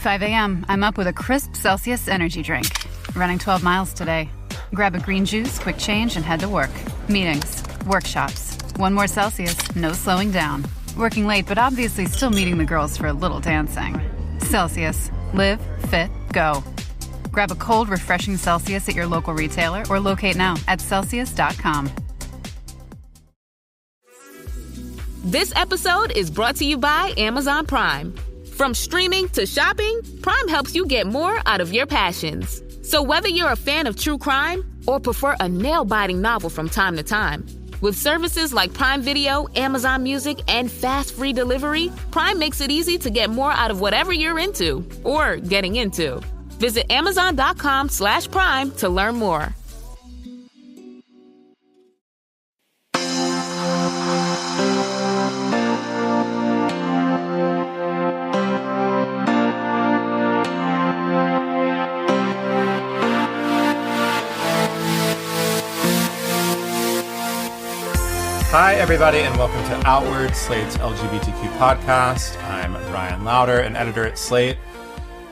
5 a.m. I'm up with a crisp Celsius energy drink. Running 12 miles today. Grab a green juice, quick change, and head to work. Meetings, workshops. One more Celsius, no slowing down. Working late, but obviously still meeting the girls for a little dancing. Celsius. Live, fit, go. Grab a cold, refreshing Celsius at your local retailer or locate now at Celsius.com. This episode is brought to you by Amazon Prime. From streaming to shopping, Prime helps you get more out of your passions. So whether you're a fan of true crime or prefer a nail-biting novel from time to time, with services like Prime Video, Amazon Music, and fast free delivery, Prime makes it easy to get more out of whatever you're into or getting into. Visit Amazon.com/Prime to learn more. Hi, everybody, and welcome to Outward, Slate's LGBTQ podcast. I'm Bryan Louder, an editor at Slate.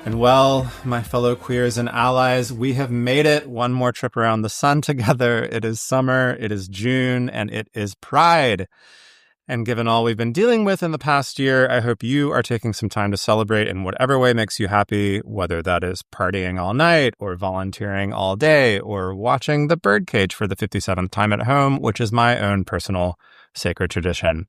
And well, my fellow queers and allies, we have made it one more trip around the sun together. It is summer, it is June, and it is Pride. And given all we've been dealing with in the past year, I hope you are taking some time to celebrate in whatever way makes you happy, whether that is partying all night or volunteering all day or watching the birdcage for the 57th time at home, which is my own personal sacred tradition.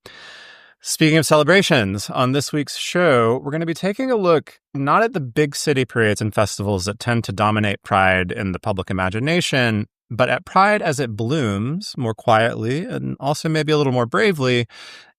Speaking of celebrations, on this week's show, we're going to be taking a look not at the big city parades and festivals that tend to dominate Pride in the public imagination, but at Pride as it blooms more quietly and also maybe a little more bravely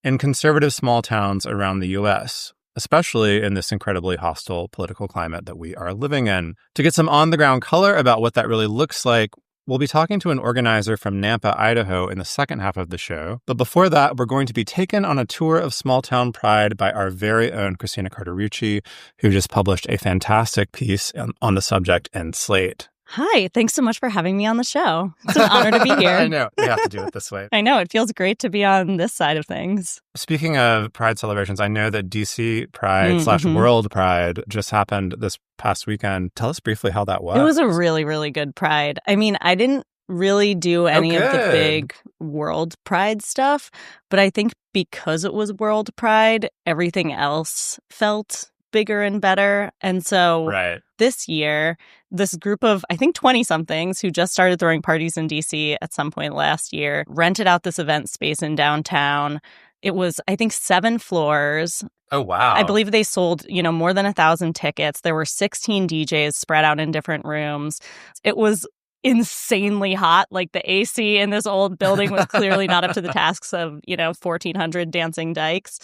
in conservative small towns around the U.S., especially in this incredibly hostile political climate that we are living in. To get some on-the-ground color about what that really looks like, we'll be talking to an organizer from Knapp, Idaho in the second half of the show. But before that, we're going to be taken on a tour of small-town Pride by our very own Christina who just published a fantastic piece on the subject in Slate. Hi, thanks so much for having me on the show. It's an honor to be here. I know. We have to do it this way. I know. It feels great to be on this side of things. Speaking of Pride celebrations, I know that DC Pride / World Pride just happened this past weekend. Tell us briefly how that was. It was a really, really good Pride. I mean, I didn't really do any of the big World Pride stuff, but I think because it was World Pride, everything else felt bigger and better. And so this year, this group of, I think, 20-somethings who just started throwing parties in DC at some point last year rented out this event space in downtown. It was, I think, 7 floors. Oh, wow. I believe they sold, more than 1,000 tickets. There were 16 DJs spread out in different rooms. It was insanely hot. Like, the AC in this old building was clearly not up to the tasks of, 1,400 dancing dykes.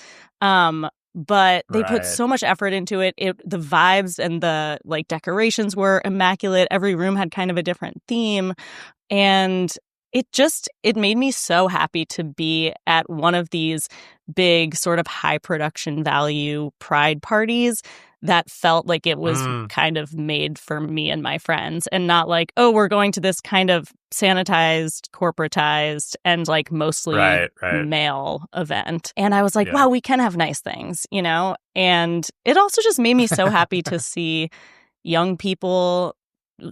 But they put so much effort into it. The vibes and the decorations were immaculate. Every room had kind of a different theme. And it made me so happy to be at one of these big sort of high production value Pride parties that felt like it was kind of made for me and my friends, and not like, oh, we're going to this kind of sanitized, corporatized, and mostly male event. And I was like, wow, we can have nice things, And it also just made me so happy to see young people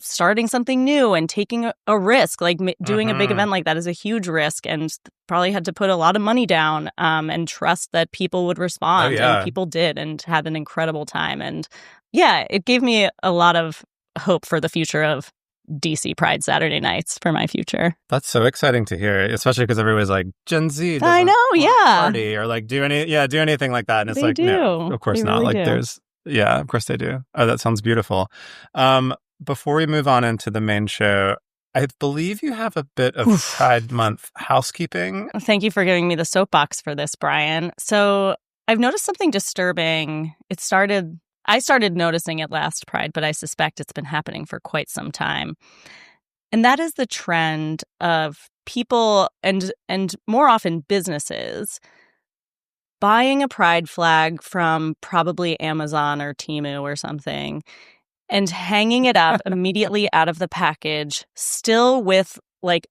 starting something new and taking a risk. Doing a big event like that is a huge risk, and probably had to put a lot of money down and trust that people would respond. And people did, and had an incredible time. And it gave me a lot of hope for the future of DC Pride Saturday nights for my future. That's so exciting to hear, especially because everybody's like, Gen Z doesn't I know, party or do anything like that. And it's they no, of course they not. Really do. Of course they do. Oh, that sounds beautiful. Before we move on into the main show, I believe you have a bit of Pride Month housekeeping. Thank you for giving me the soapbox for this, Bryan. So I've noticed something disturbing. I started noticing it last Pride, but I suspect it's been happening for quite some time. And that is the trend of people and more often businesses buying a Pride flag from probably Amazon or Temu or something and hanging it up immediately out of the package, still with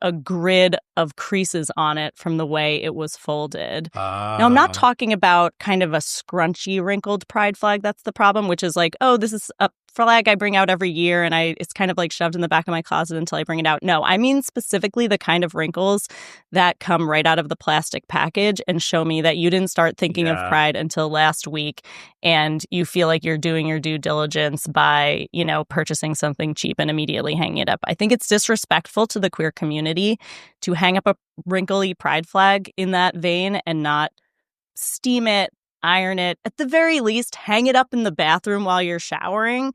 a grid of creases on it from the way it was folded. Now, I'm not talking about kind of a scrunchy, wrinkled pride flag. That's the problem, which is like, oh, this is a flag I bring out every year, and it's kind of like shoved in the back of my closet until I bring it out. No, I mean specifically the kind of wrinkles that come right out of the plastic package and show me that you didn't start thinking of pride until last week, and you feel like you're doing your due diligence by, purchasing something cheap and immediately hanging it up. I think it's disrespectful to the queer community to hang up a wrinkly pride flag in that vein and not steam it, iron it, at the very least, hang it up in the bathroom while you're showering,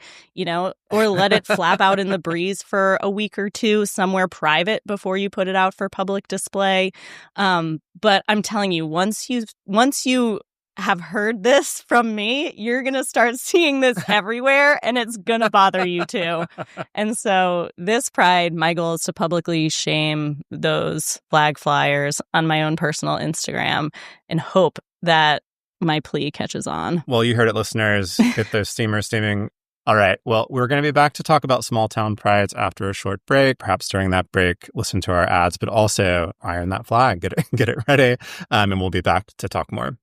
or let it flap out in the breeze for a week or two somewhere private before you put it out for public display. But I'm telling you, once you have heard this from me, you're going to start seeing this everywhere, and it's going to bother you too. And so this Pride, my goal is to publicly shame those flag flyers on my own personal Instagram and hope that my plea catches on. Well, you heard it, listeners. Get those steamers steaming. All right. Well, we're going to be back to talk about small town prides after a short break. Perhaps during that break, listen to our ads, but also iron that flag, get it ready. And we'll be back to talk more.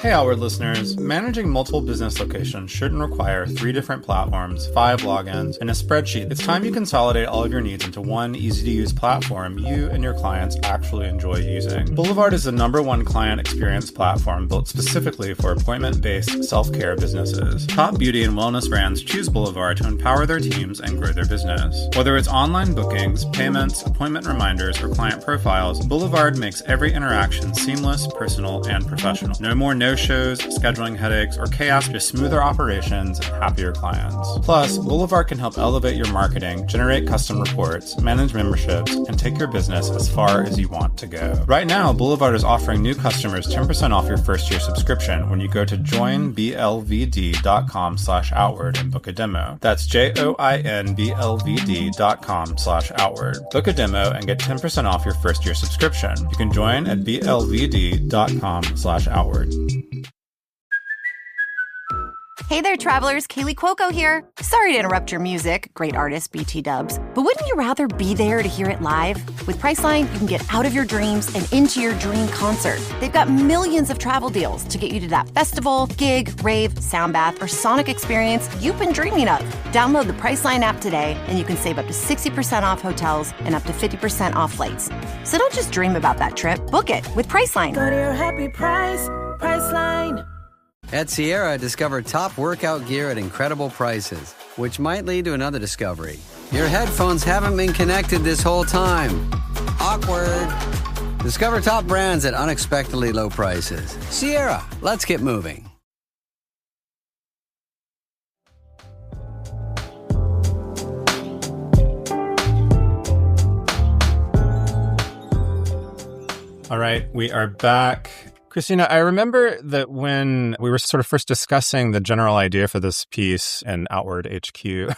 Hey, Outward listeners. Managing multiple business locations shouldn't require 3 different platforms, 5 logins, and a spreadsheet. It's time you consolidate all of your needs into one easy-to-use platform you and your clients actually enjoy using. Boulevard is the #1 client experience platform built specifically for appointment-based self-care businesses. Top beauty and wellness brands choose Boulevard to empower their teams and grow their business. Whether it's online bookings, payments, appointment reminders, or client profiles, Boulevard makes every interaction seamless, personal, and professional. No more no-shows, scheduling headaches, or chaos, just smoother operations and happier clients. Plus, Boulevard can help elevate your marketing, generate custom reports, manage memberships, and take your business as far as you want to go. Right now, Boulevard is offering new customers 10% off your first-year subscription when you go to joinblvd.com/outward and book a demo. That's joinblvd.com/outward. Book a demo and get 10% off your first-year subscription. You can join at blvd.com/outward. Hey there, travelers. Kaylee Cuoco here. Sorry to interrupt your music, great artist BT Dubs, but wouldn't you rather be there to hear it live? With Priceline, you can get out of your dreams and into your dream concert. They've got millions of travel deals to get you to that festival, gig, rave, sound bath, or sonic experience you've been dreaming of. Download the Priceline app today, and you can save up to 60% off hotels and up to 50% off flights. So don't just dream about that trip. Book it with Priceline. Go to your happy price, Priceline. At Sierra, discover top workout gear at incredible prices, which might lead to another discovery. Your headphones haven't been connected this whole time. Awkward. Discover top brands at unexpectedly low prices. Sierra, let's get moving. All right, we are back. Christina, I remember that when we were sort of first discussing the general idea for this piece in Outward HQ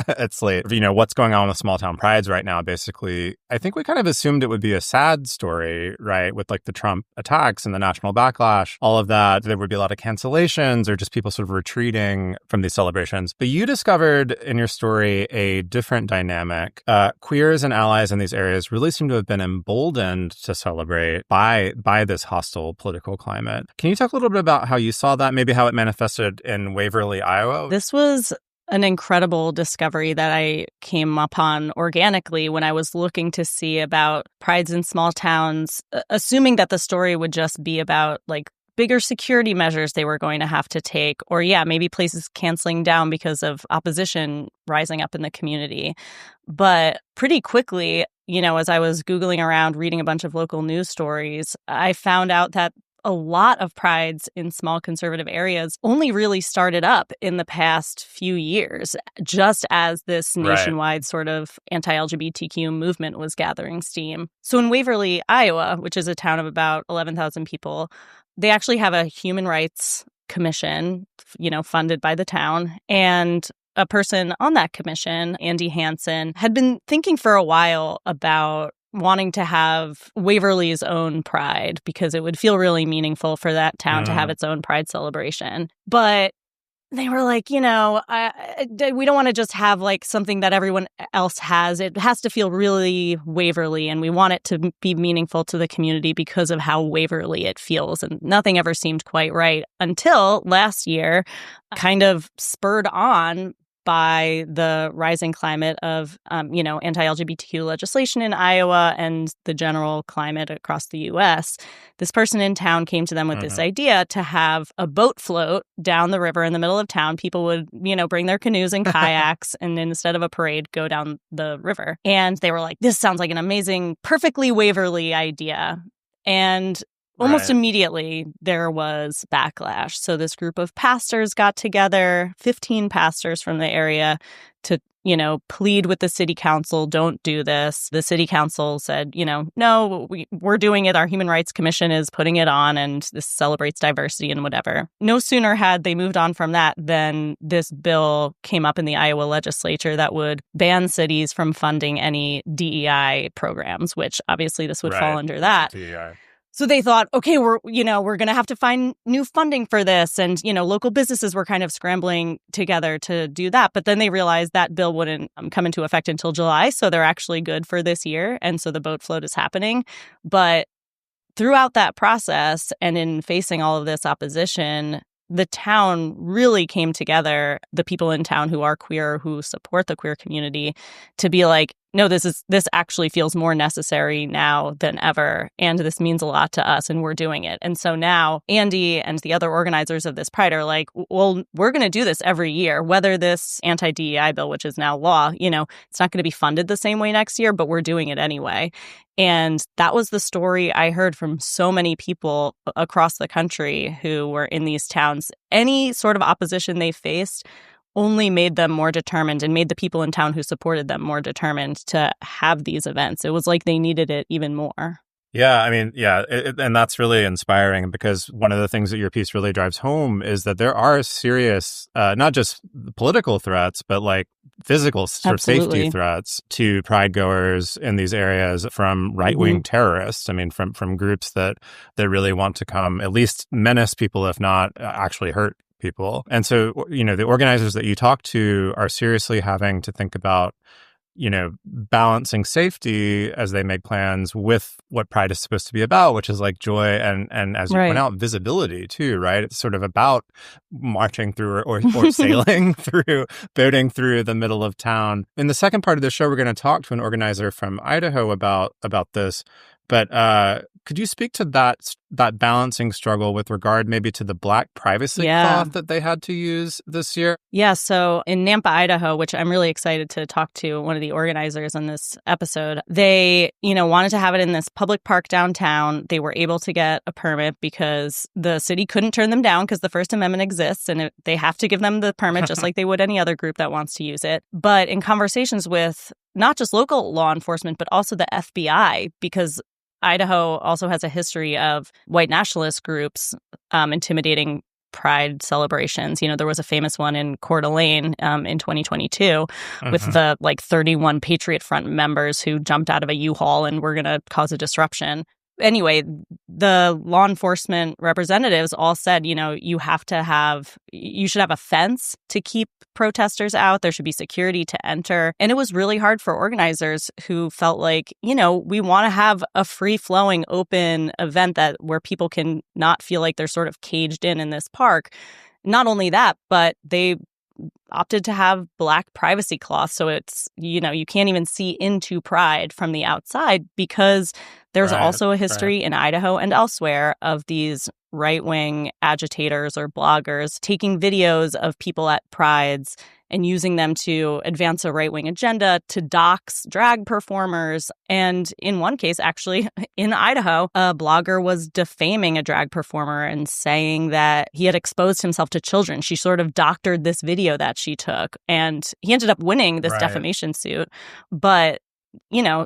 at Slate, what's going on with small town prides right now, basically, I think we kind of assumed it would be a sad story, right? With like the Trump attacks and the national backlash, all of that, there would be a lot of cancellations or just people sort of retreating from these celebrations. But you discovered in your story a different dynamic. Queers and allies in these areas really seem to have been emboldened to celebrate by this hostile political climate. Can you talk a little bit about how you saw that, maybe how it manifested in Waverly, Iowa? This was an incredible discovery that I came upon organically when I was looking to see about prides in small towns, assuming that the story would just be about like bigger security measures they were going to have to take, or maybe places canceling down because of opposition rising up in the community. But pretty quickly, as I was Googling around, reading a bunch of local news stories, I found out that a lot of prides in small conservative areas only really started up in the past few years, just as this nationwide sort of anti-LGBTQ movement was gathering steam. So in Waverly, Iowa, which is a town of about 11,000 people, they actually have a human rights commission, funded by the town. And a person on that commission, Andy Hansen, had been thinking for a while about wanting to have Waverly's own Pride because it would feel really meaningful for that town to have its own Pride celebration. But they were like, we don't want to just have like something that everyone else has. It has to feel really Waverly, and we want it to be meaningful to the community because of how Waverly it feels. And nothing ever seemed quite right until last year, kind of spurred on by the rising climate of, anti-LGBTQ legislation in Iowa and the general climate across the U.S. This person in town came to them with this idea to have a boat float down the river in the middle of town. People would, bring their canoes and kayaks and instead of a parade, go down the river. And they were like, this sounds like an amazing, perfectly Waverly idea. And almost immediately, there was backlash. So this group of pastors got together, 15 pastors from the area, to, plead with the city council, don't do this. The city council said, no, we're doing it. Our Human Rights Commission is putting it on, and this celebrates diversity and whatever. No sooner had they moved on from that than this bill came up in the Iowa legislature that would ban cities from funding any DEI programs, which obviously this would fall under that. DEI. So they thought, okay, we're going to have to find new funding for this. And, local businesses were kind of scrambling together to do that. But then they realized that bill wouldn't come into effect until July. So they're actually good for this year. And so the boat float is happening. But throughout that process and in facing all of this opposition, the town really came together, the people in town who are queer, who support the queer community, to be like, no, this actually feels more necessary now than ever. And this means a lot to us, and we're doing it. And so now Andy and the other organizers of this Pride are like, well, we're going to do this every year, whether this anti-DEI bill, which is now law, it's not going to be funded the same way next year, but we're doing it anyway. And that was the story I heard from so many people across the country who were in these towns. Any sort of opposition they faced only made them more determined and made the people in town who supported them more determined to have these events. It was like they needed it even more. Yeah, and that's really inspiring, because one of the things that your piece really drives home is that there are serious, not just political threats, but like physical sort of safety threats to Pride goers in these areas from right-wing terrorists. I mean, from groups that really want to come at least menace people, if not actually hurt people. And so, the organizers that you talk to are seriously having to think about, balancing safety as they make plans with what Pride is supposed to be about, which is like joy and as you point out, visibility too, right? It's sort of about marching through or sailing through, boating through the middle of town. In the second part of the show, we're going to talk to an organizer from Idaho about this. But could you speak to that balancing struggle with regard maybe to the Black privacy cloth that they had to use this year? Yeah, so in Knapp, Idaho, which I'm really excited to talk to one of the organizers on this episode, they, wanted to have it in this public park downtown. They were able to get a permit because the city couldn't turn them down because the First Amendment exists, and they have to give them the permit just like they would any other group that wants to use it. But in conversations with not just local law enforcement, but also the FBI, because Idaho also has a history of white nationalist groups intimidating Pride celebrations. There was a famous one in Coeur d'Alene in 2022 with the 31 Patriot Front members who jumped out of a U-Haul and were going to cause a disruption. Anyway, the law enforcement representatives all said, you should have a fence to keep protesters out. There should be security to enter. And it was really hard for organizers who felt like, we want to have a free-flowing, open event where people can not feel like they're sort of caged in this park. Not only that, but they opted to have Black privacy cloths. So it's, you can't even see into Pride from the outside, because there's also a history in Idaho and elsewhere of these right-wing agitators or bloggers taking videos of people at prides and using them to advance a right-wing agenda, to dox drag performers. And in one case, actually, in Idaho, a blogger was defaming a drag performer and saying that he had exposed himself to children. She sort of doctored this video that she took, and he ended up winning this defamation suit. But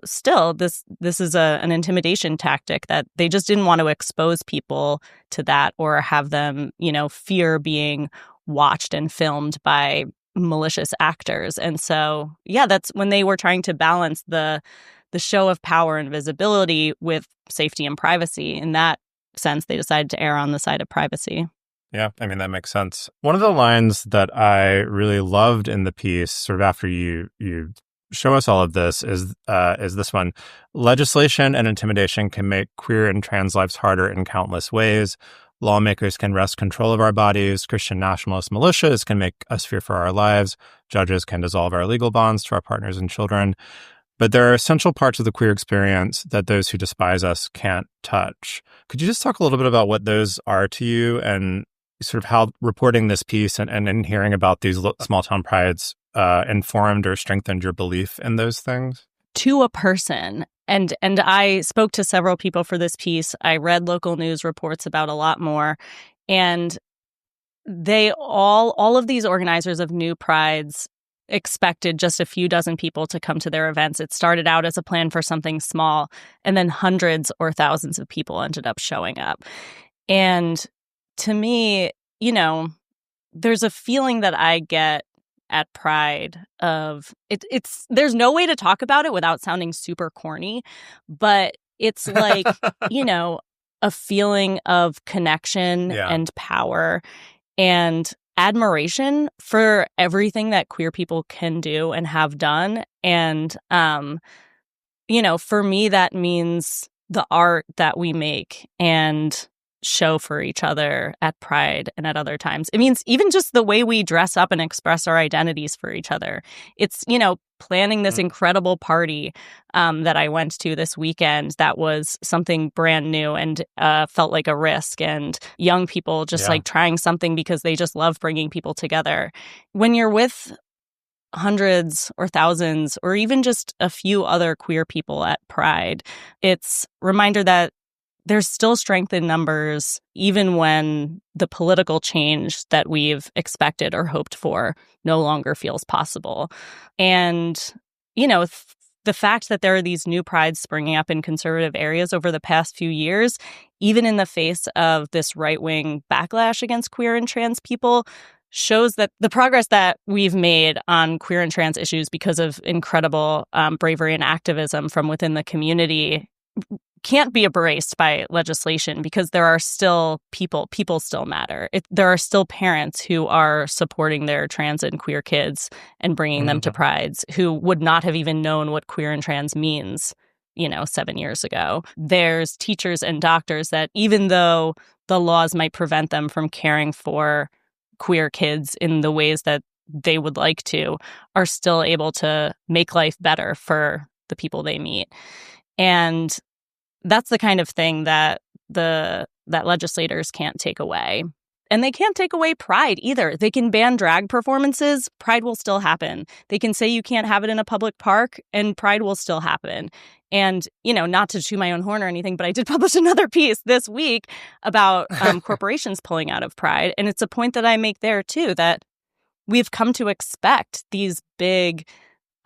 still, this is an intimidation tactic that they just didn't want to expose people to that or have them, fear being watched and filmed by malicious actors. And so, that's when they were trying to balance the the show of power and visibility with safety and privacy. In that sense, they decided to err on the side of privacy. Yeah, I mean, that makes sense. One of the lines that I really loved in the piece, sort of after you show us all of this, is this one. Legislation and intimidation can make queer and trans lives harder in countless ways. Lawmakers can wrest control of our bodies. Christian nationalist militias can make us fear for our lives. Judges can dissolve our legal bonds to our partners and children. But there are essential parts of the queer experience that those who despise us can't touch. Could you just talk a little bit about what those are to you and sort of how reporting this piece and hearing about these small town prides informed or strengthened your belief in those things? To a person. And I spoke to several people for this piece. I read local news reports about a lot more. And they all of these organizers of new prides expected just a few dozen people to come to their events. It started out as a plan for something small, and then hundreds or thousands of people ended up showing up. And to me, there's a feeling that I get at Pride of it's there's no way to talk about it without sounding super corny, but it's like, a feeling of connection and power and admiration for everything that queer people can do and have done. And, for me, that means the art that we make and show for each other at Pride and at other times. It means even just the way we dress up and express our identities for each other. It's, planning this incredible party that I went to this weekend that was something brand new and felt like a risk, and young people just like trying something because they just love bringing people together. When you're with hundreds or thousands or even just a few other queer people at Pride, it's a reminder that there's still strength in numbers, even when the political change that we've expected or hoped for no longer feels possible. And, the fact that there are these new prides springing up in conservative areas over the past few years, even in the face of this right-wing backlash against queer and trans people, shows that the progress that we've made on queer and trans issues because of incredible bravery and activism from within the community can't be erased by legislation, because there are still people still matter. There are still parents who are supporting their trans and queer kids and bringing them to prides who would not have even known what queer and trans means, 7 years ago. There's teachers and doctors that, even though the laws might prevent them from caring for queer kids in the ways that they would like to, are still able to make life better for the people they meet. And that's the kind of thing that legislators can't take away. And they can't take away Pride either. They can ban drag performances. Pride will still happen. They can say you can't have it in a public park, and Pride will still happen. And, not to chew my own horn or anything, but I did publish another piece this week about corporations pulling out of Pride. And it's a point that I make there, too, that we've come to expect these big,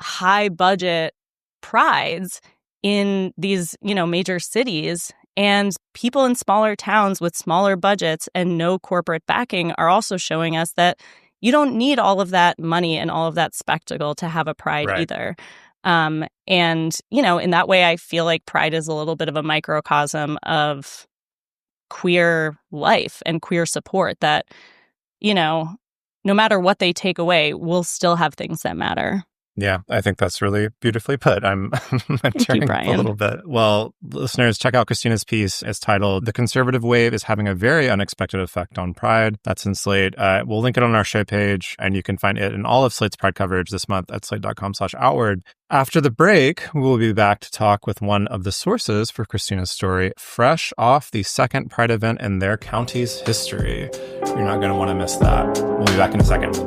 high-budget prides in these, major cities, and people in smaller towns with smaller budgets and no corporate backing are also showing us that you don't need all of that money and all of that spectacle to have a pride either. And, in that way, I feel like Pride is a little bit of a microcosm of queer life and queer support that, no matter what they take away, we'll still have things that matter. Yeah, I think that's really beautifully put. I'm tearing up a little bit. Well, listeners, check out Christina's piece. It's titled "The Conservative Wave is Having a Very Unexpected Effect on Pride." That's in Slate. We'll link it on our show page, and you can find it in all of Slate's Pride coverage this month at slate.com/outward. After the break, we will be back to talk with one of the sources for Christina's story, fresh off the second Pride event in their county's history. You're not going to want to miss that. We'll be back in a second.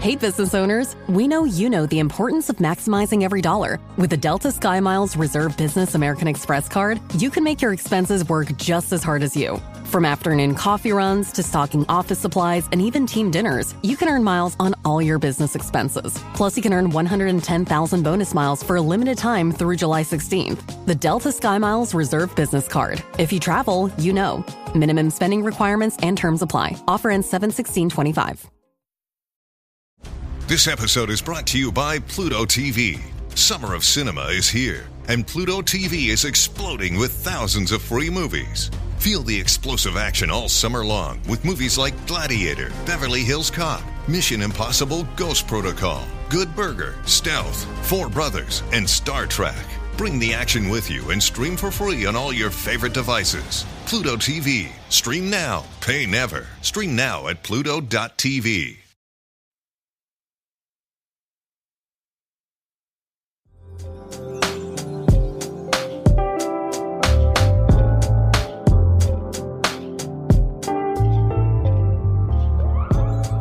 Hey, business owners, we know you know the importance of maximizing every dollar. With the Delta SkyMiles Reserve Business American Express card, you can make your expenses work just as hard as you. From afternoon coffee runs to stocking office supplies and even team dinners, you can earn miles on all your business expenses. Plus, you can earn 110,000 bonus miles for a limited time through July 16th. The Delta SkyMiles Reserve Business Card. If you travel, you know. Minimum spending requirements and terms apply. Offer ends 7/16/25. This episode is brought to you by Pluto TV. Summer of cinema is here, and Pluto TV is exploding with thousands of free movies. Feel the explosive action all summer long with movies like Gladiator, Beverly Hills Cop, Mission Impossible Ghost Protocol, Good Burger, Stealth, Four Brothers, and Star Trek. Bring the action with you and stream for free on all your favorite devices. Pluto TV. Stream now. Pay never. Stream now at Pluto.tv.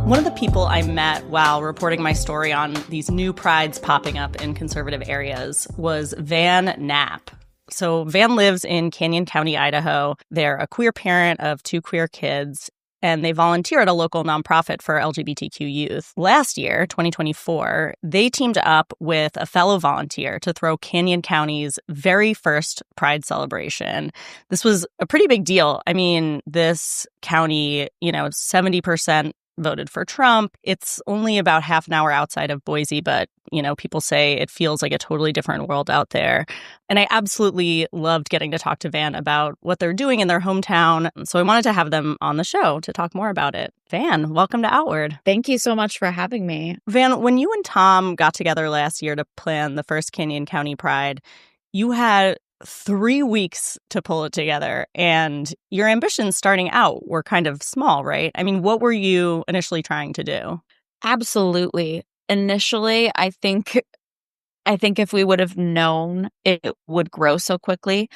One of the people I met while reporting my story on these new prides popping up in conservative areas was Van Knapp. So Van lives in Canyon County, Idaho. They're a queer parent of 2 queer kids, and they volunteer at a local nonprofit for LGBTQ youth. Last year, 2024, they teamed up with a fellow volunteer to throw Canyon County's very first Pride celebration. This was a pretty big deal. I mean, this county, 70% voted for Trump. It's only about half an hour outside of Boise, but, people say it feels like a totally different world out there. And I absolutely loved getting to talk to Van about what they're doing in their hometown. So I wanted to have them on the show to talk more about it. Van, welcome to Outward. Thank you so much for having me. Van, when you and Tom got together last year to plan the first Canyon County Pride, you had 3 weeks to pull it together, and your ambitions starting out were kind of small, right? I mean, what were you initially trying to do? Absolutely. Initially, I think if we would have known it would grow so quickly,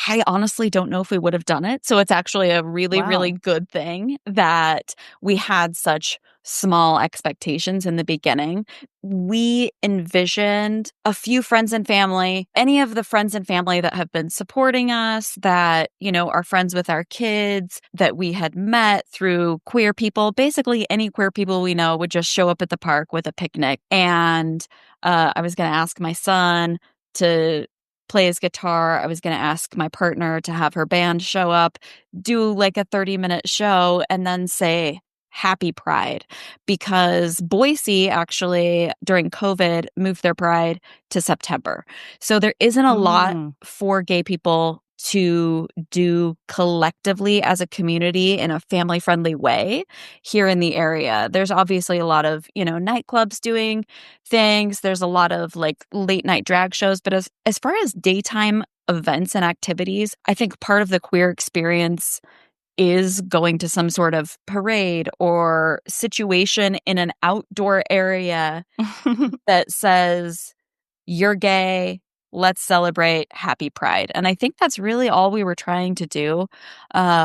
I honestly don't know if we would have done it. So it's actually a really, really good thing that we had such small expectations in the beginning. We envisioned a few friends and family, any of the friends and family that have been supporting us, that, are friends with our kids, that we had met through queer people. Basically, any queer people we know would just show up at the park with a picnic. And I was going to ask my son to play his guitar. I was going to ask my partner to have her band show up, do like a 30-minute show, and then say, Happy Pride, because Boise actually during COVID moved their Pride to September. So there isn't a lot for gay people to do collectively as a community in a family-friendly way here in the area. There's obviously a lot of, nightclubs doing things. There's a lot of like late night drag shows. But as far as daytime events and activities, I think part of the queer experience is going to some sort of parade or situation in an outdoor area that says, you're gay, let's celebrate, Happy Pride. And I think that's really all we were trying to do,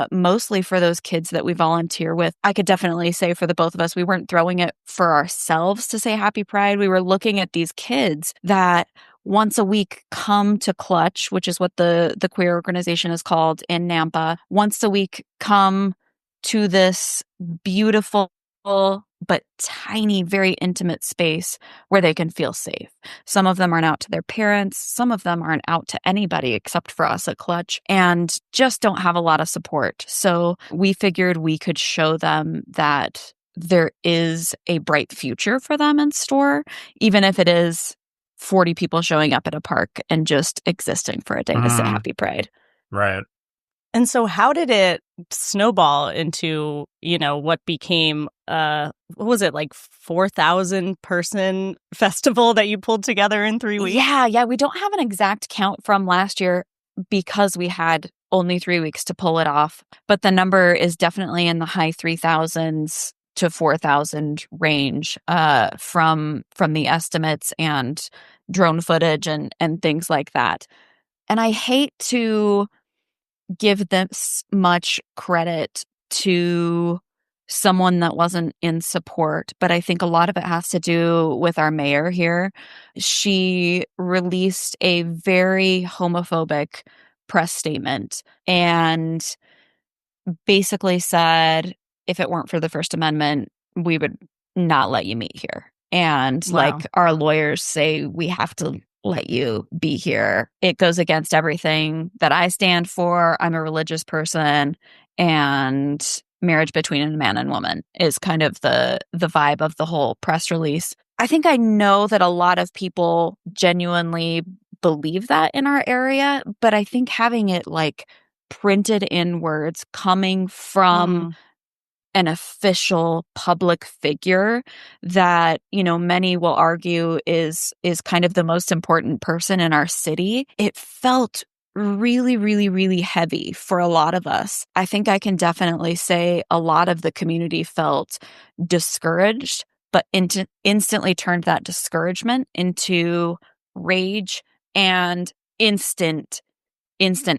mostly for those kids that we volunteer with. I could definitely say for the both of us, we weren't throwing it for ourselves to say Happy Pride. We were looking at these kids that once a week come to Clutch, which is what the queer organization is called in Nampa. Once a week come to this beautiful but tiny, very intimate space where they can feel safe. Some of them aren't out to their parents. Some of them aren't out to anybody except for us at Clutch, and just don't have a lot of support. So we figured we could show them that there is a bright future for them in store, even if it is 40 people showing up at a park and just existing for a day to say Happy Pride. Right. And so how did it snowball into, what became, what was it, like 4,000 person festival that you pulled together in 3 weeks? Yeah. We don't have an exact count from last year because we had only 3 weeks to pull it off. But the number is definitely in the high 3,000s to 4,000 range from the estimates and drone footage and things like that. And I hate to give this much credit to someone that wasn't in support, but I think a lot of it has to do with our mayor here. She released a very homophobic press statement and basically said, if it weren't for the First Amendment, we would not let you meet here. And like our lawyers say, we have to let you be here. It goes against everything that I stand for. I'm a religious person, and marriage between a man and woman is kind of the vibe of the whole press release. I think I know that a lot of people genuinely believe that in our area, but I think having it like printed in words coming from an official public figure that, you know, many will argue is kind of the most important person in our city, it felt really, really, really heavy for a lot of us. I think I can definitely say a lot of the community felt discouraged, but instantly turned that discouragement into rage and instant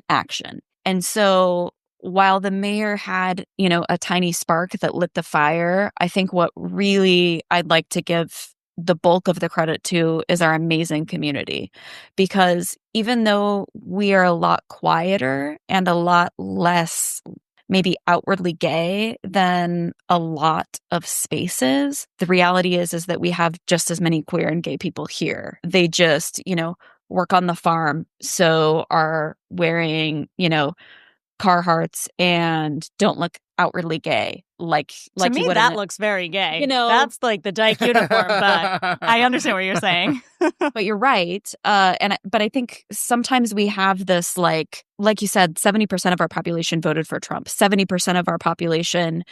action. And so while the mayor had, you know, a tiny spark that lit the fire, I think what really I'd like to give the bulk of the credit to is our amazing community. Because even though we are a lot quieter and a lot less maybe outwardly gay than a lot of spaces, the reality is that we have just as many queer and gay people here. They just, you know, work on the farm, so are wearing, you know, Carhartts and don't look outwardly gay. Like to me, you that looks very gay. You know, that's like the dyke uniform, but I understand what you're saying. But you're right. But I think sometimes we have this like you said, 70% of our population voted for Trump. 70% of our population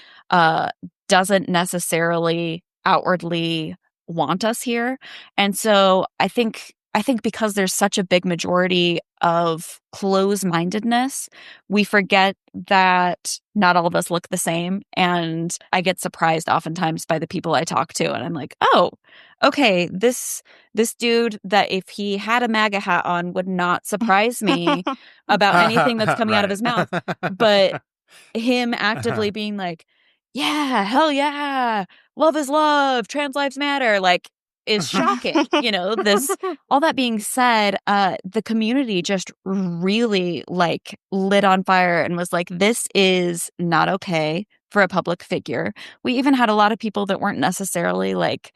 doesn't necessarily outwardly want us here. And so I think because there's such a big majority of close-mindedness, we forget that not all of us look the same. And I get surprised oftentimes by the people I talk to. And I'm like, oh, okay, this dude that if he had a MAGA hat on would not surprise me about anything that's coming out of his mouth. But him actively being like, yeah, hell yeah, love is love, trans lives matter, like, is shocking. You know, this, all that being said, the community just really like lit on fire and was like, this is not okay for a public figure. We even had a lot of people that weren't necessarily like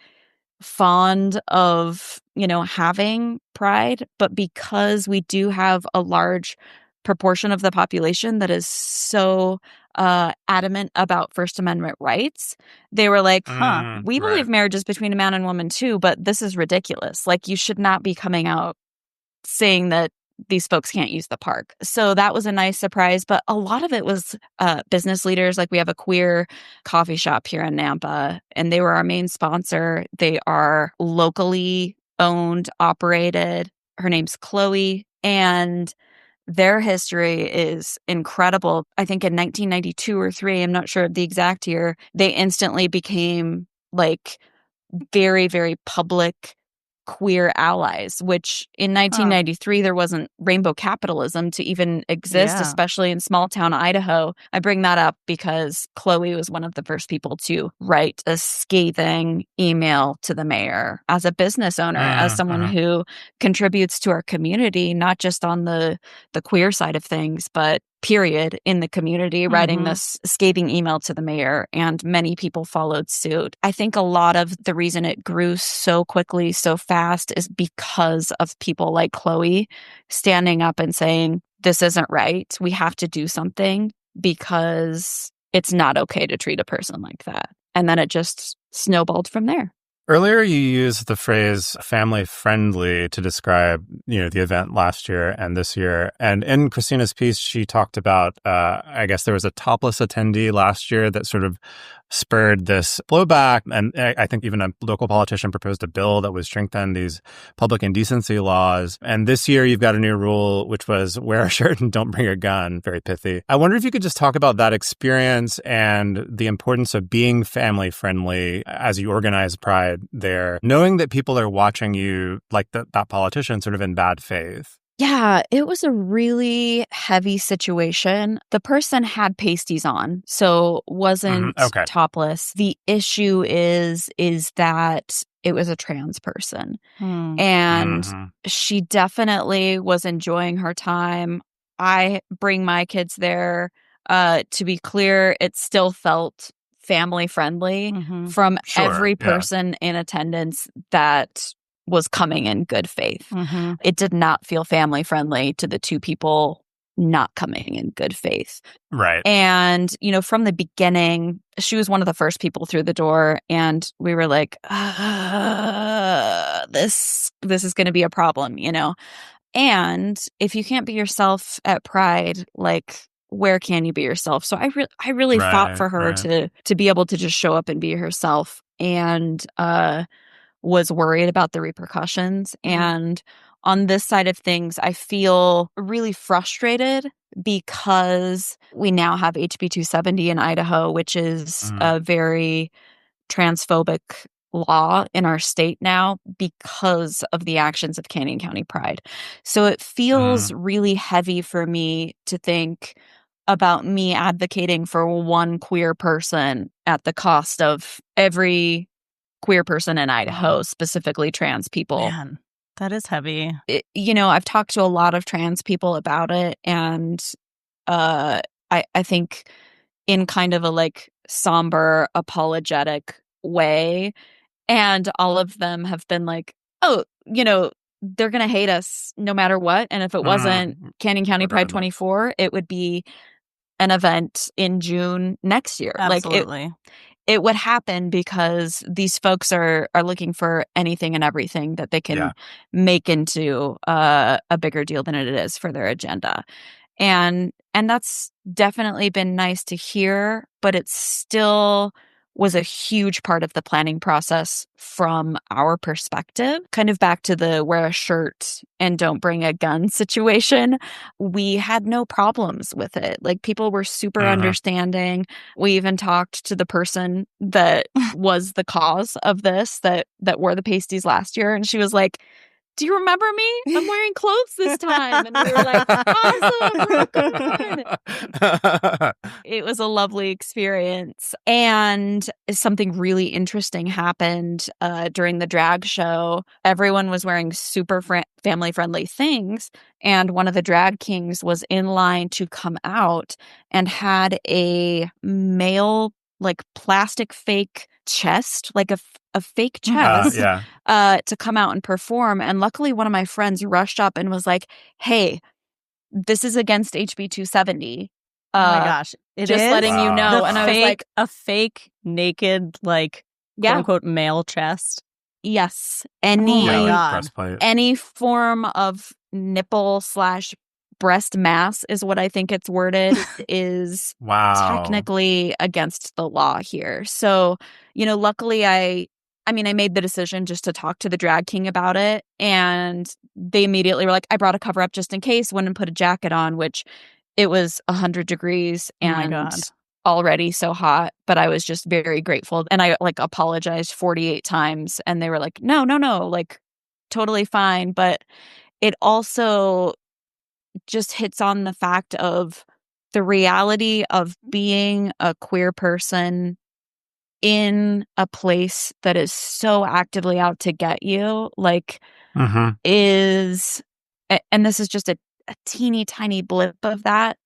fond of, you know, having pride, but because we do have a large proportion of the population that is so adamant about First Amendment rights, they were like, we believe marriage is between a man and woman too, but this is ridiculous. Like, you should not be coming out saying that these folks can't use the park. So that was a nice surprise. But a lot of it was business leaders. Like, we have a queer coffee shop here in Nampa, and they were our main sponsor. They are locally owned, operated. Her name's Chloe, and their history is incredible. I think in 1992 or 3, I'm not sure the exact year, they instantly became like very, very public queer allies, which in 1993, there wasn't rainbow capitalism to even exist, especially in small town Idaho. I bring that up because Chloe was one of the first people to write a scathing email to the mayor as a business owner, as someone who contributes to our community, not just on the queer side of things, but period in the community, writing this scathing email to the mayor, and many people followed suit. I think a lot of the reason it grew so quickly, so fast, is because of people like Chloe standing up and saying, this isn't right. We have to do something because it's not okay to treat a person like that. And then it just snowballed from there. Earlier, you used the phrase family friendly to describe, you know, the event last year and this year. And in Christina's piece, she talked about, I guess there was a topless attendee last year that sort of spurred this blowback. And I think even a local politician proposed a bill that would strengthen these public indecency laws. And this year, you've got a new rule, which was wear a shirt and don't bring a gun. Very pithy. I wonder if you could just talk about that experience and the importance of being family friendly as you organize Pride there, knowing that people are watching you like that politician sort of in bad faith. Yeah, it was a really heavy situation. The person had pasties on, so wasn't Okay. topless. The issue is that it was a trans person. And she definitely was enjoying her time. I bring my kids there. To be clear, it still felt family friendly from every person in attendance that was coming in good faith. It did not feel family friendly to the two people not coming in good faith. Right. And, from the beginning, she was one of the first people through the door, and we were like, this is going to be a problem, And if you can't be yourself at Pride, like, where can you be yourself? So I really fought for her to be able to just show up and be herself, and was worried about the repercussions. And on this side of things, I feel really frustrated because we now have HB 270 in Idaho, which is a very transphobic law in our state now because of the actions of Canyon County Pride. So it feels really heavy for me to think about me advocating for one queer person at the cost of every queer person in Idaho, specifically trans people. Man, that is heavy. I've talked to a lot of trans people about it, and I think in kind of a like somber, apologetic way, and all of them have been like, oh, they're going to hate us no matter what. And if it wasn't Canyon County Pride 24, it would be an event in June next year. Absolutely. It would happen because these folks are looking for anything and everything that they can make into a bigger deal than it is for their agenda. And that's definitely been nice to hear, but it still was a huge part of the planning process from our perspective. Kind of back to the wear a shirt and don't bring a gun situation. We had no problems with it. Like, people were super understanding. We even talked to the person that was the cause of this, that wore the pasties last year. And she was like, do you remember me? I'm wearing clothes this time. And we were like, awesome, rock on. It was a lovely experience. And something really interesting happened during the drag show. Everyone was wearing super family-friendly things. And one of the drag kings was in line to come out and had a male, like, plastic fake chest, like a fake chest, to come out and perform. And luckily, one of my friends rushed up and was like, hey, this is against HB 270. Oh my gosh. It just is? letting you know. And I was like, a fake naked, like, quote unquote, male chest. Yes. Any form of nipple / breast mass is what I think it's worded, is technically against the law here. So, luckily I made the decision just to talk to the drag king about it. And they immediately were like, I brought a cover up just in case, went and put a jacket on, which it was 100 degrees and already so hot. But I was just very grateful. And I apologized 48 times. And they were like, no, like, totally fine. But it also just hits on the fact of the reality of being a queer person in a place that is so actively out to get you, is, and this is just a teeny tiny blip of that,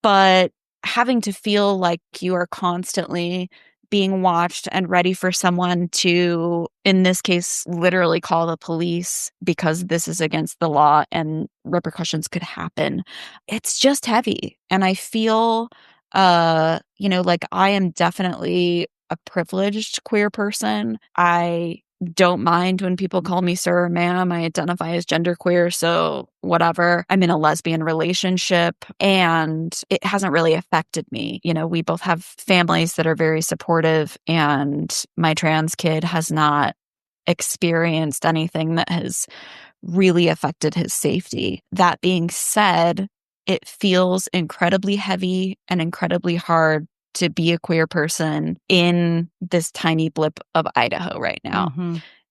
but having to feel like you are constantly being watched and ready for someone to, in this case, literally call the police because this is against the law and repercussions could happen. It's just heavy. And I feel, like, I am definitely a privileged queer person. I don't mind when people call me sir or ma'am. I identify as genderqueer, so whatever. I'm in a lesbian relationship and it hasn't really affected me. We both have families that are very supportive, and my trans kid has not experienced anything that has really affected his safety. That being said, it feels incredibly heavy and incredibly hard to be a queer person in this tiny blip of Idaho right now.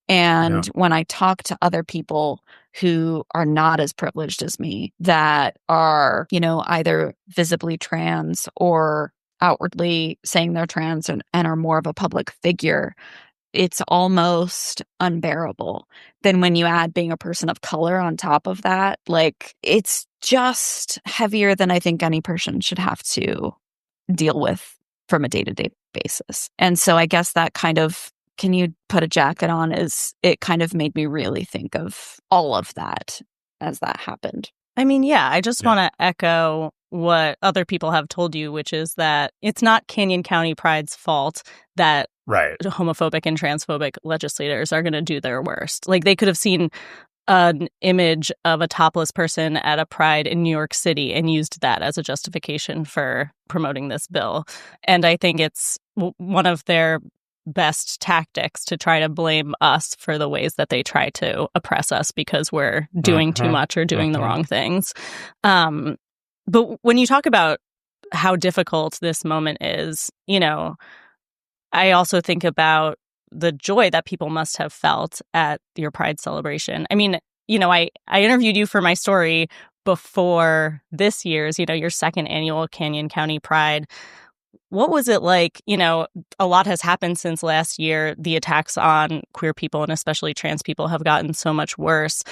And when I talk to other people who are not as privileged as me, that are, either visibly trans or outwardly saying they're trans and are more of a public figure, it's almost unbearable. Then when you add being a person of color on top of that, like, it's just heavier than I think any person should have to deal with from a day-to-day basis. And so I guess that kind of, can you put a jacket on, it kind of made me really think of all of that as that happened. I mean, yeah, I just want to echo what other people have told you, which is that it's not Canyon County Pride's fault that homophobic and transphobic legislators are going to do their worst. Like, they could have seen an image of a topless person at a pride in New York City and used that as a justification for promoting this bill. And I think it's one of their best tactics to try to blame us for the ways that they try to oppress us because we're doing too much or doing the wrong things. But when you talk about how difficult this moment is, I also think about the joy that people must have felt at your Pride celebration. I mean, I interviewed you for my story before this year's, your second annual Canyon County Pride. What was it like? A lot has happened since last year. The attacks on queer people and especially trans people have gotten so much worse.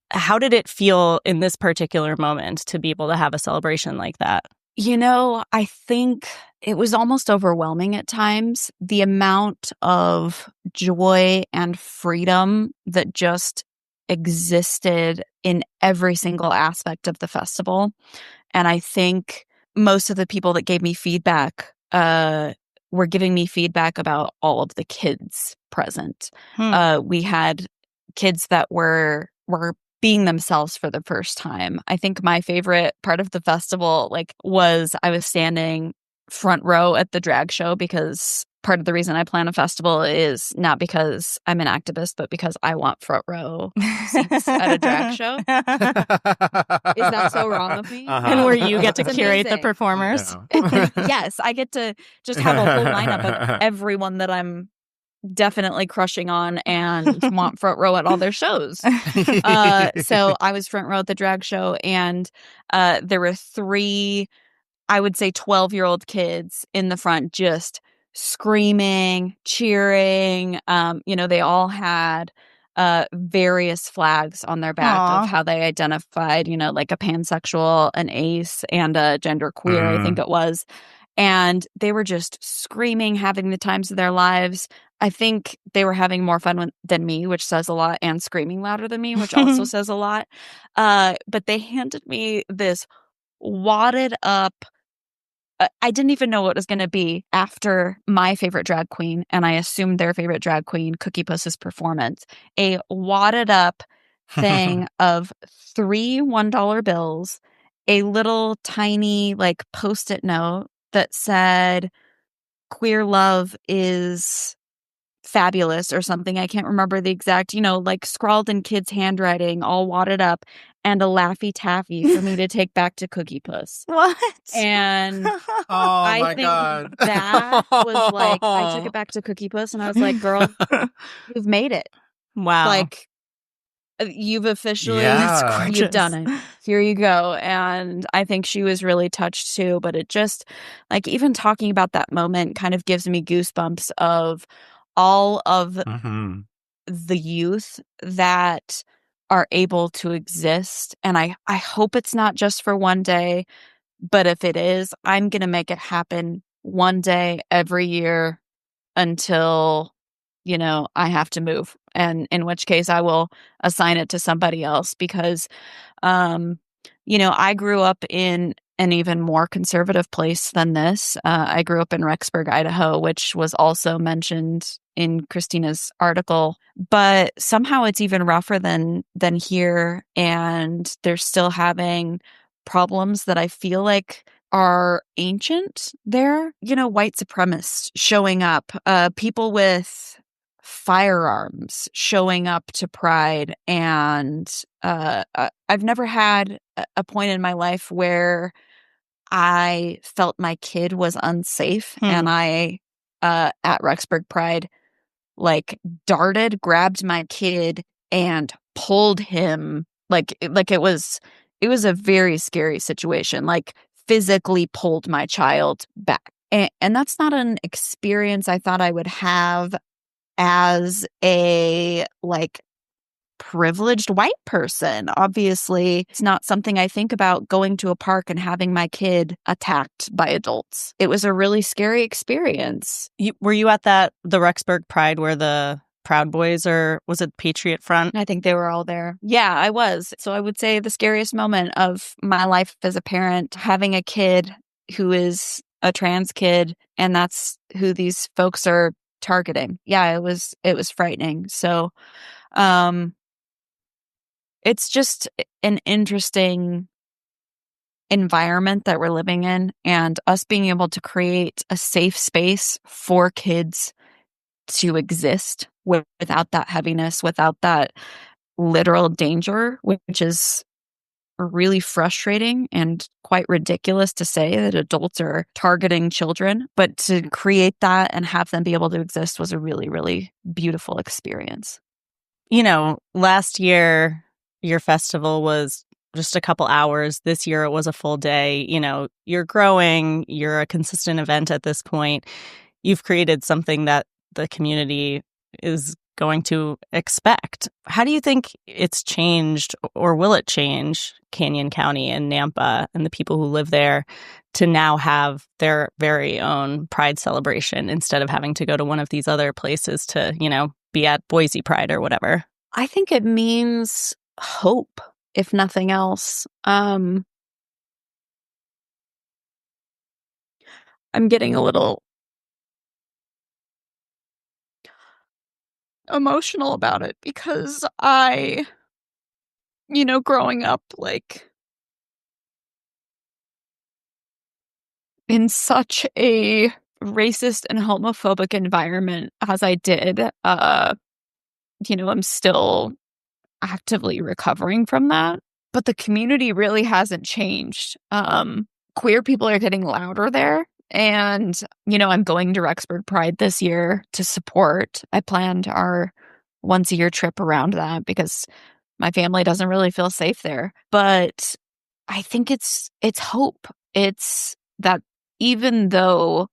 How did it feel in this particular moment to be able to have a celebration like that? I think it was almost overwhelming at times, the amount of joy and freedom that just existed in every single aspect of the festival. And I think most of the people that gave me feedback were giving me feedback about all of the kids present. We had kids that were being themselves for the first time. I think my favorite part of the festival, was I was standing front row at the drag show, because part of the reason I plan a festival is not because I'm an activist, but because I want front row seats at a drag show. Is that so wrong of me? And where you get to curate the performers? Yes, I get to just have a whole lineup of everyone that I'm definitely crushing on and want front row at all their shows. So I was front row at the drag show, and there were 3, I would say 12-year-old kids in the front just screaming, cheering. They all had various flags on their back of how they identified, like a pansexual, an ace, and a genderqueer, I think it was. And they were just screaming, having the times of their lives. I think they were having more fun than me, which says a lot, and screaming louder than me, which also says a lot. But they handed me this wadded up, I didn't even know what it was going to be, after my favorite drag queen, and I assumed their favorite drag queen, Cookie Puss's performance, a wadded up thing of 3 $1 bills, a little tiny Post-it note that said queer love is fabulous or something. I can't remember the exact, scrawled in kids' handwriting, all wadded up, and a Laffy Taffy for me to take back to Cookie Puss. What? And I think God. That was I took it back to Cookie Puss, and I was like, girl, you've made it. Wow. You've officially, you've done it. Here you go. And I think she was really touched too. But it just, even talking about that moment kind of gives me goosebumps of all of the youth that are able to exist. And I hope it's not just for one day, but if it is, I'm going to make it happen one day every year until I have to move, and in which case I will assign it to somebody else, because, I grew up in an even more conservative place than this. I grew up in Rexburg, Idaho, which was also mentioned in Christina's article, but somehow it's even rougher than here, and they're still having problems that I feel like are ancient there. White supremacists showing up, people with firearms showing up to Pride, and I've never had a point in my life where I felt my kid was unsafe, and I at Rexburg Pride like darted, grabbed my kid and pulled him like it was a very scary situation, like physically pulled my child back. And that's not an experience I thought I would have as a like privileged white person. Obviously, it's not something I think about going to a park and having my kid attacked by adults. It was a really scary experience. Were you at the Rexburg Pride where the Proud Boys, or was it Patriot Front? I think they were all there. Yeah, I was. So I would say the scariest moment of my life as a parent, having a kid who is a trans kid, and that's who these folks are targeting. Yeah, it was frightening. So it's just an interesting environment that we're living in, and us being able to create a safe space for kids to exist without that heaviness, without that literal danger, which is really frustrating and quite ridiculous to say that adults are targeting children. But to create that and have them be able to exist was a really, really beautiful experience. You know, last year, your festival was just a couple hours. This year, it was a full day. You know, you're growing. You're a consistent event at this point. You've created something that the community is going to expect. How do you think it's changed, or will it change, Canyon County and Nampa and the people who live there to now have their very own Pride celebration instead of having to go to one of these other places to, you know, be at Boise Pride or whatever? I think it means hope, if nothing else. I'm getting a little emotional about it because growing up like in such a racist and homophobic environment as I did, I'm still actively recovering from that. But the community really hasn't changed. Queer people are getting louder there. And, I'm going to Rexburg Pride this year to support. I planned our once-a-year trip around that because my family doesn't really feel safe there. But I think it's hope. It's that even though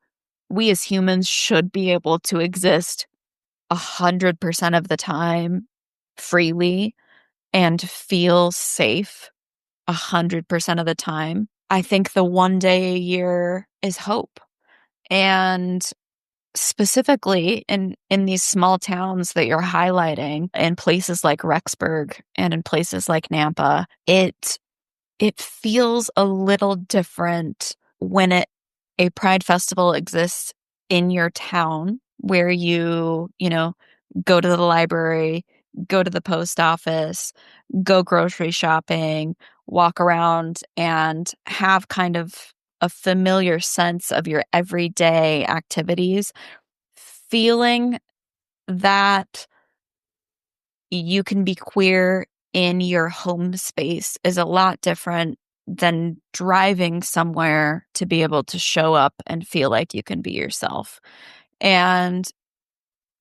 we as humans should be able to exist 100% of the time freely and feel safe 100% of the time, I think the one day a year is hope. And specifically in these small towns that you're highlighting, in places like Rexburg and in places like Nampa, it feels a little different when a Pride festival exists in your town where you go to the library, go to the post office, go grocery shopping, walk around and have kind of a familiar sense of your everyday activities, feeling that you can be queer in your home space is a lot different than driving somewhere to be able to show up and feel like you can be yourself. And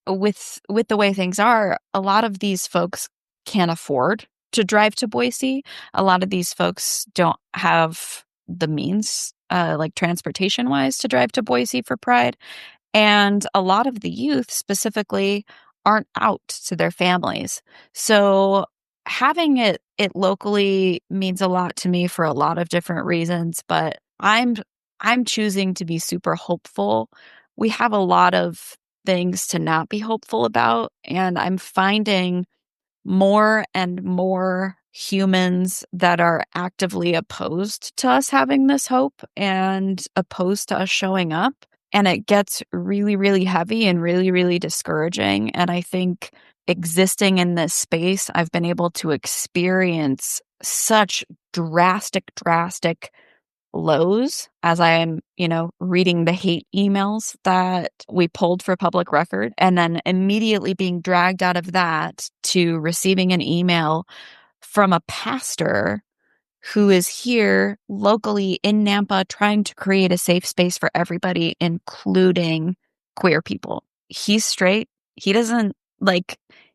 with the way things are, a lot of these folks can't afford to drive to Boise. A lot of these folks don't have the means, like transportation wise, to drive to Boise for Pride. And a lot of the youth specifically aren't out to their families. So having it locally means a lot to me for a lot of different reasons, but I'm choosing to be super hopeful. We have a lot of things to not be hopeful about, and I'm finding more and more humans that are actively opposed to us having this hope and opposed to us showing up. And it gets really, really heavy and really, really discouraging. And I think existing in this space, I've been able to experience such drastic lows as I am, reading the hate emails that we pulled for public record, and then immediately being dragged out of that to receiving an email from a pastor who is here locally in Nampa trying to create a safe space for everybody, including queer people. He's straight. he doesn't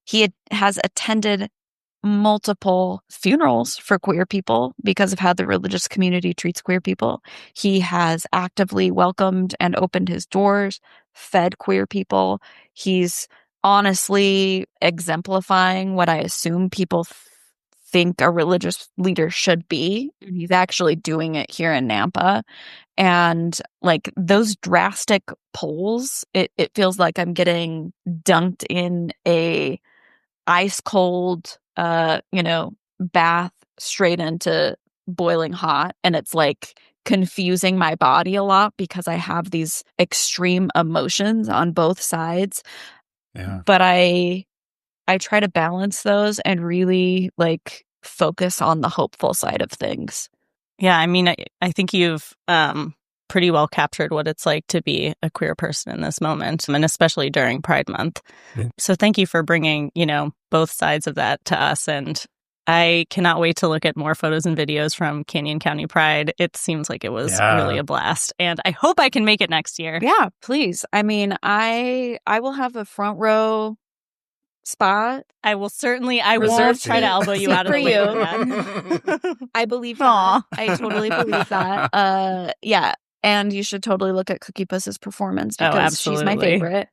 he has attended multiple funerals for queer people because of how the religious community treats queer people. He has actively welcomed and opened his doors, fed queer people. He's honestly exemplifying what I assume people think a religious leader should be. And he's actually doing it here in Nampa. And those drastic polls, it feels like I'm getting dunked in a ice cold bath straight into boiling hot. And it's confusing my body a lot because I have these extreme emotions on both sides. Yeah. But I try to balance those and really focus on the hopeful side of things. Yeah, I mean, I think you've pretty well captured what it's like to be a queer person in this moment, and especially during Pride Month. Yeah. So thank you for bringing, both sides of that to us. And I cannot wait to look at more photos and videos from Canyon County Pride. It seems like it was really a blast. And I hope I can make it next year. Yeah, please. I mean, I will have a front row spot. I will won't try to elbow you out of the way. I believe that. I totally believe that. Yeah. And you should totally look at Cookie Puss's performance because she's my favorite.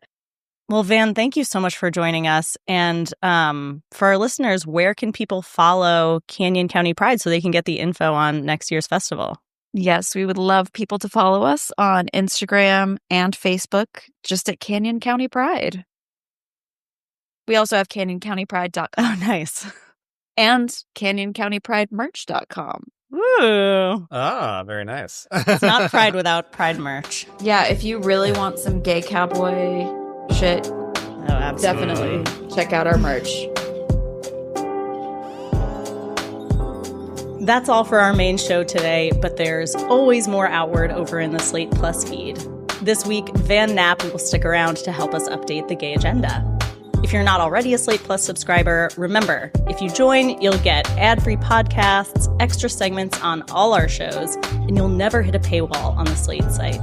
Well, Van, thank you so much for joining us. And for our listeners, where can people follow Canyon County Pride so they can get the info on next year's festival? Yes, we would love people to follow us on Instagram and Facebook, just at Canyon County Pride. We also have CanyonCountyPride.com. Oh, nice. And CanyonCountyPrideMerch.com. Ooh. Ah, very nice. It's not Pride without Pride merch. Yeah, if you really want some gay cowboy shit, definitely check out our merch. That's all for our main show today, but there's always more Outward over in the Slate Plus feed. This week, Van Knapp will stick around to help us update the gay agenda. If you're not already a Slate Plus subscriber, remember, if you join, you'll get ad-free podcasts, extra segments on all our shows, and you'll never hit a paywall on the Slate site.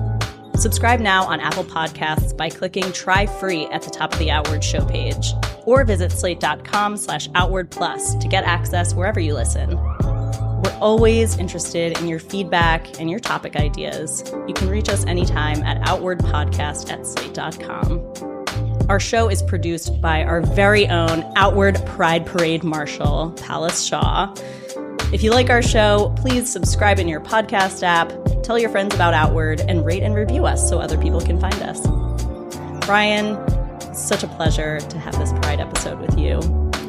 Subscribe now on Apple Podcasts by clicking Try Free at the top of the Outward show page, or visit slate.com/outwardplus to get access wherever you listen. We're always interested in your feedback and your topic ideas. You can reach us anytime at outwardpodcast@slate.com. Our show is produced by our very own Outward Pride Parade Marshal, Palace Shaw. If you like our show, please subscribe in your podcast app, tell your friends about Outward, and rate and review us so other people can find us. Bryan, it's such a pleasure to have this Pride episode with you.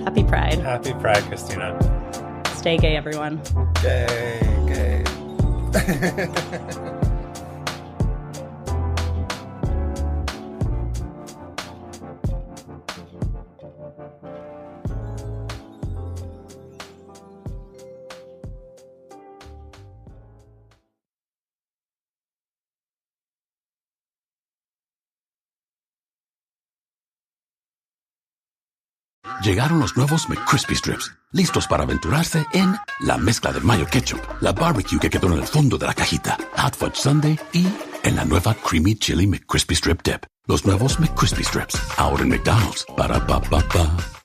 Happy Pride. Happy Pride, Christina. Stay gay, everyone. Gay. Llegaron los nuevos McCrispy Strips, listos para aventurarse en la mezcla de mayo ketchup, la barbecue que quedó en el fondo de la cajita, Hot Fudge Sundae y en la nueva Creamy Chili McCrispy Strip Dip. Los nuevos McCrispy Strips, ahora en McDonald's. Ba-da-ba-ba-ba.